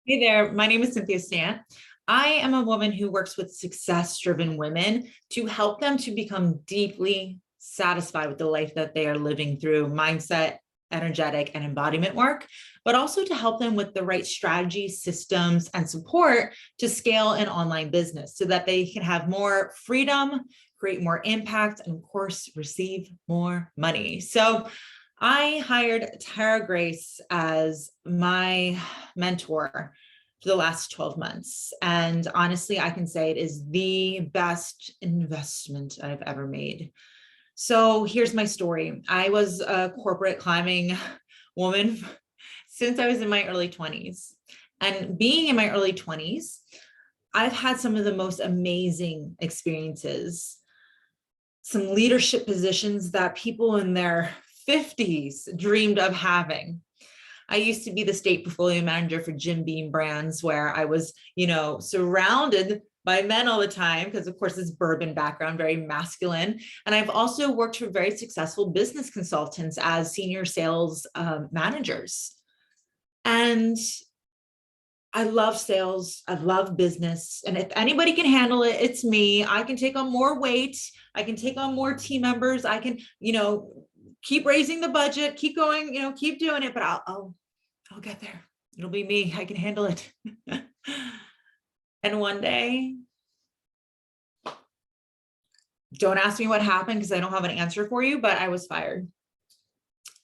Hey there, my name is Cynthia Stant. I am a woman who works with success-driven women to help them to become deeply satisfied with the life that they are living through mindset, energetic, and embodiment work, but also to help them with the right strategies, systems, and support to scale an online business so that they can have more freedom, create more impact, and of course, receive more money. So I hired Tara Grace as my mentor for the last 12 months. And honestly, I can say it is the best investment I've ever made. So here's my story. I was a corporate climbing woman since I was in my early 20s. And being in my early 20s, I've had some of the most amazing experiences, some leadership positions that people in their 50s dreamed of having. I used to be the state portfolio manager for Jim Beam Brands, where I was, surrounded by men all the time, because of course, it's bourbon background, very masculine. And I've also worked for very successful business consultants as senior sales managers. And I love sales. I love business. And if anybody can handle it, it's me. I can take on more weight. I can take on more team members. I can, keep raising the budget, keep going, keep doing it, but I'll get there. It'll be me. I can handle it. And one day, don't ask me what happened because I don't have an answer for you, but I was fired.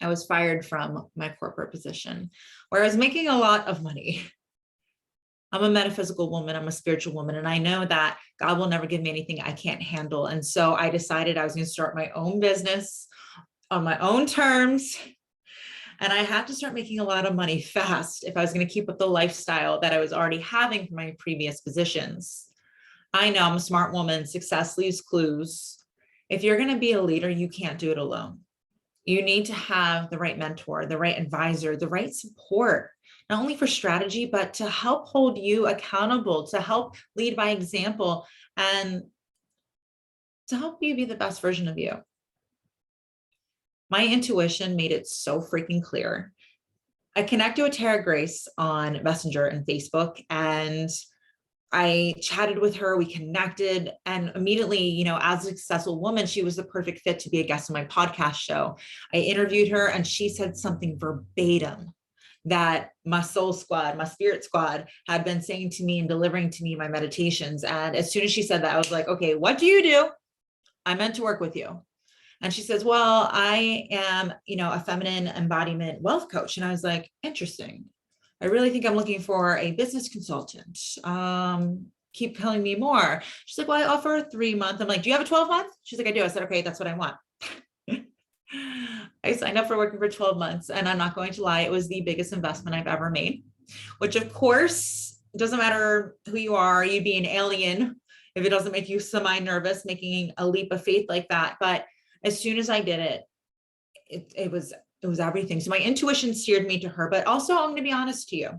I was fired from my corporate position where I was making a lot of money. I'm a metaphysical woman. I'm a spiritual woman. And I know that God will never give me anything I can't handle. And so I decided I was going to start my own business on my own terms. And I had to start making a lot of money fast if I was going to keep up the lifestyle that I was already having from my previous positions. I know I'm a smart woman. Success leaves clues. If you're going to be a leader, you can't do it alone. You need to have the right mentor, the right advisor, the right support, not only for strategy, but to help hold you accountable, to help lead by example, and to help you be the best version of you. My intuition made it so freaking clear. I connected with Tara Grace on Messenger and Facebook, and I chatted with her, we connected, and immediately, as a successful woman, she was the perfect fit to be a guest on my podcast show. I interviewed her and she said something verbatim that my soul squad, my spirit squad had been saying to me and delivering to me in my meditations. And as soon as she said that, I was like, okay, what do you do? I meant to work with you. And she says, well, I am, a feminine embodiment wealth coach. And I was like, interesting. I really think I'm looking for a business consultant. Keep telling me more. She's like, well, I offer a 3-month. I'm like, do you have a 12-month? She's like, I do. I said, okay, that's what I want. I signed up for working for 12 months. And I'm not going to lie, it was the biggest investment I've ever made, which of course, doesn't matter who you are, you'd be an alien if it doesn't make you semi-nervous, making a leap of faith like that. But as soon as I did it, it was everything. So my intuition steered me to her, but also I'm going to be honest to you.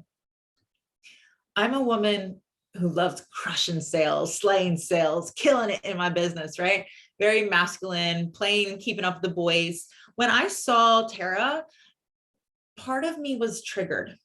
I'm a woman who loves crushing sales, slaying sales, killing it in my business, right? Very masculine, playing, keeping up with the boys. When I saw Tara, part of me was triggered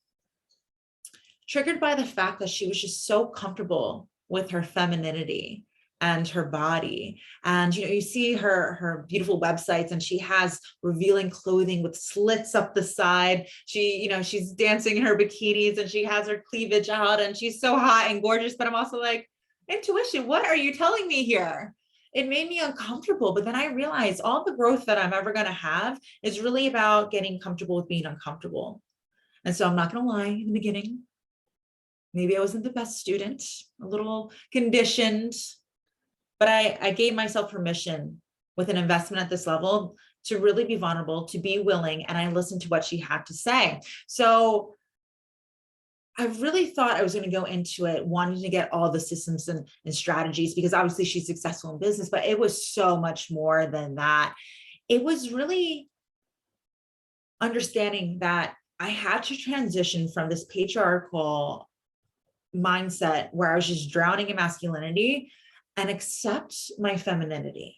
by the fact that she was just so comfortable with her femininity and her body. And, you see her beautiful websites, and she has revealing clothing with slits up the side. She, she's dancing in her bikinis and she has her cleavage out and she's so hot and gorgeous. But I'm also like, intuition, what are you telling me here? It made me uncomfortable. But then I realized all the growth that I'm ever going to have is really about getting comfortable with being uncomfortable. And so I'm not going to lie, in the beginning, maybe I wasn't the best student, a little conditioned, but I gave myself permission with an investment at this level to really be vulnerable, to be willing, and I listened to what she had to say. So I really thought I was going to go into it wanting to get all the systems and strategies, because obviously she's successful in business, but it was so much more than that. It was really understanding that I had to transition from this patriarchal mindset where I was just drowning in masculinity and accept my femininity.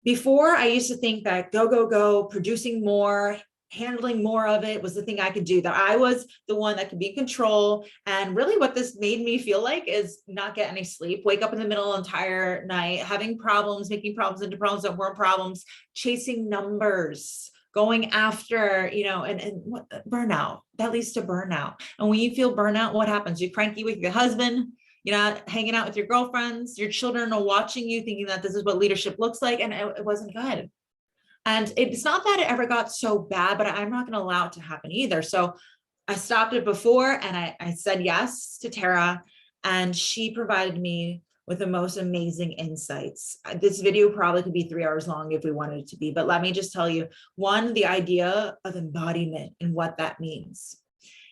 Before, I used to think that go, producing more, handling more of it was the thing I could do, that I was the one that could be in control. And really what this made me feel like is not get any sleep, wake up in the middle of the entire night, having problems, making problems into problems that weren't problems, chasing numbers, going after, and what, burnout, that leads to burnout. And when you feel burnout, what happens? You're cranky with your husband, you're not hanging out with your girlfriends, your children are watching you thinking that this is what leadership looks like. And it wasn't good. And it's not that it ever got so bad, but I'm not going to allow it to happen either. So I stopped it before, and I said yes to Tara, and she provided me with the most amazing insights. This video probably could be 3 hours long if we wanted it to be, but let me just tell you, one, the idea of embodiment and what that means.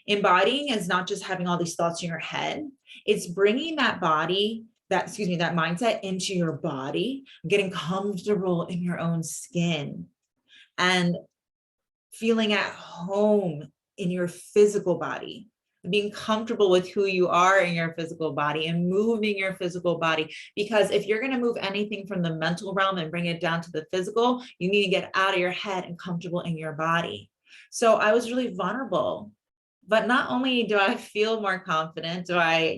Embodying is not just having all these thoughts in your head, it's bringing that mindset into your body, getting comfortable in your own skin and feeling at home in your physical body, being comfortable with who you are in your physical body and moving your physical body. Because if you're going to move anything from the mental realm and bring it down to the physical, you need to get out of your head and comfortable in your body. So I was really vulnerable, but not only do I feel more confident, do I,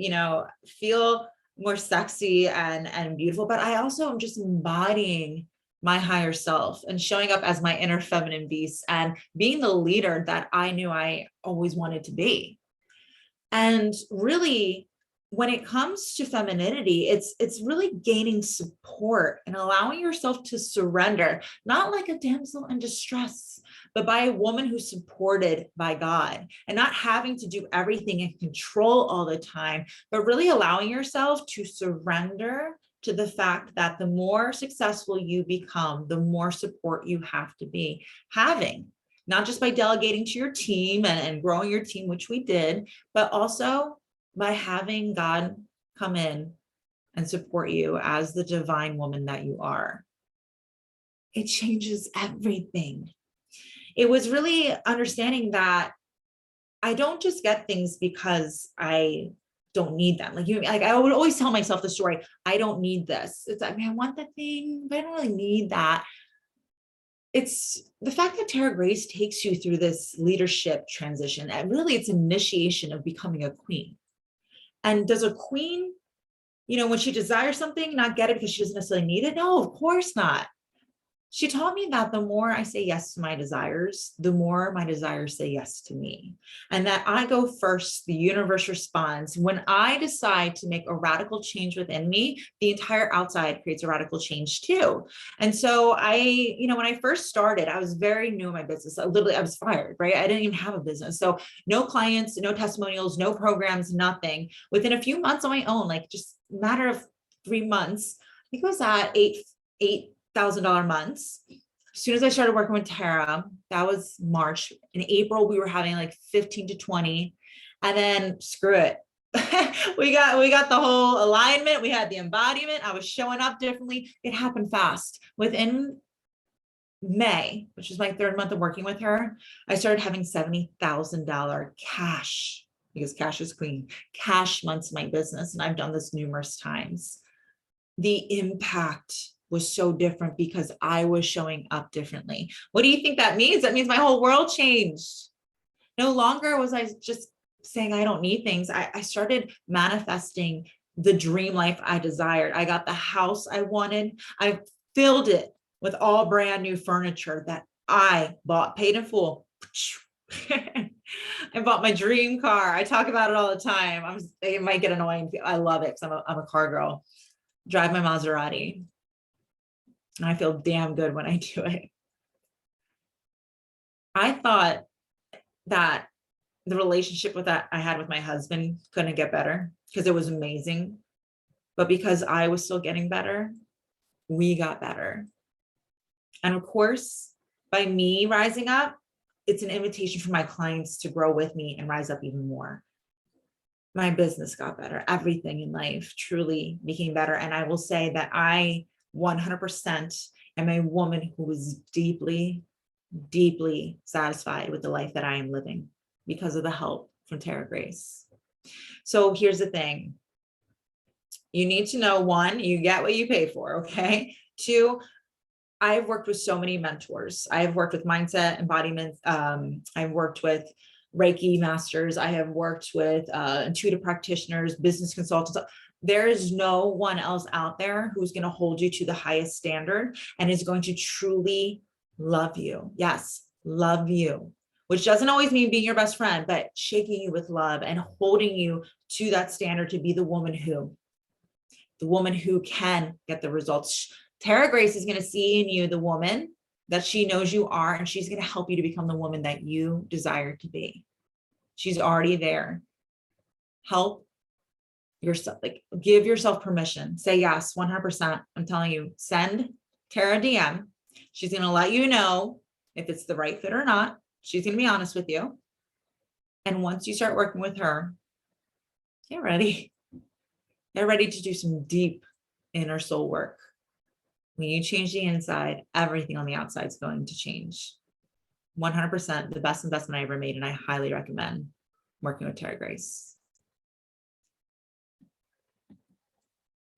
feel more sexy and beautiful, but I also am just embodying my higher self and showing up as my inner feminine beast and being the leader that I knew I always wanted to be. And really, when it comes to femininity, it's really gaining support and allowing yourself to surrender, not like a damsel in distress, but by a woman who's supported by God, and not having to do everything and control all the time, but really allowing yourself to surrender to the fact that the more successful you become, the more support you have to be having, not just by delegating to your team and growing your team, which we did, but also by having God come in and support you as the divine woman that you are. It changes everything. It was really understanding that I don't just get things because I don't need them. Like I would always tell myself the story, I don't need this. It's like, I want the thing, but I don't really need that. It's the fact that Tara Grace takes you through this leadership transition, and really it's initiation of becoming a queen. And does a queen, when she desires something, not get it because she doesn't necessarily need it? No, of course not. She taught me that the more I say yes to my desires, the more my desires say yes to me. And that I go first, the universe responds. When I decide to make a radical change within me, the entire outside creates a radical change too. And so when I first started, I was very new in my business. I was fired, right? I didn't even have a business. So no clients, no testimonials, no programs, nothing. Within a few months on my own, like just a matter of 3 months, I think it was at $8,000 months. As soon as I started working with Tara, that was March. In April, we were having like 15 to 20. And then screw it. we got the whole alignment. We had the embodiment. I was showing up differently. It happened fast. Within May, which is my 3rd month of working with her, I started having $70,000 cash, because cash is queen, cash months in my business. And I've done this numerous times. The impact was so different because I was showing up differently. What do you think that means? That means my whole world changed. No longer was I just saying I don't need things. I started manifesting the dream life I desired. I got the house I wanted. I filled it with all brand new furniture that I bought, paid in full. I bought my dream car. I talk about it all the time. It might get annoying. I love it because I'm a car girl. Drive my Maserati. And I feel damn good when I do it. I thought that the relationship that I had with my husband couldn't get better because it was amazing. But because I was still getting better, we got better. And of course, by me rising up, it's an invitation for my clients to grow with me and rise up even more. My business got better. Everything in life truly became better. And I will say that I 100% am a woman who is deeply, deeply satisfied with the life that I am living because of the help from Tara Grace. So here's the thing. You need to know, 1, you get what you pay for, okay? 2, I've worked with so many mentors. I've worked with mindset embodiment. I've worked with Reiki masters. I have worked with intuitive practitioners, business consultants. There is no one else out there who's going to hold you to the highest standard and is going to truly love you. Yes, love you, which doesn't always mean being your best friend, but shaking you with love and holding you to that standard to be the woman who can get the results. Tara Grace is going to see in you the woman that she knows you are, and she's going to help you to become the woman that you desire to be. She's already there. Help yourself, like give yourself permission. Say yes, 100%. I'm telling you, send Tara a DM. She's going to let you know if it's the right fit or not. She's going to be honest with you. And once you start working with her, get ready. Get ready to do some deep inner soul work. When you change the inside, everything on the outside is going to change. 100% the best investment I ever made. And I highly recommend working with Tara Grace.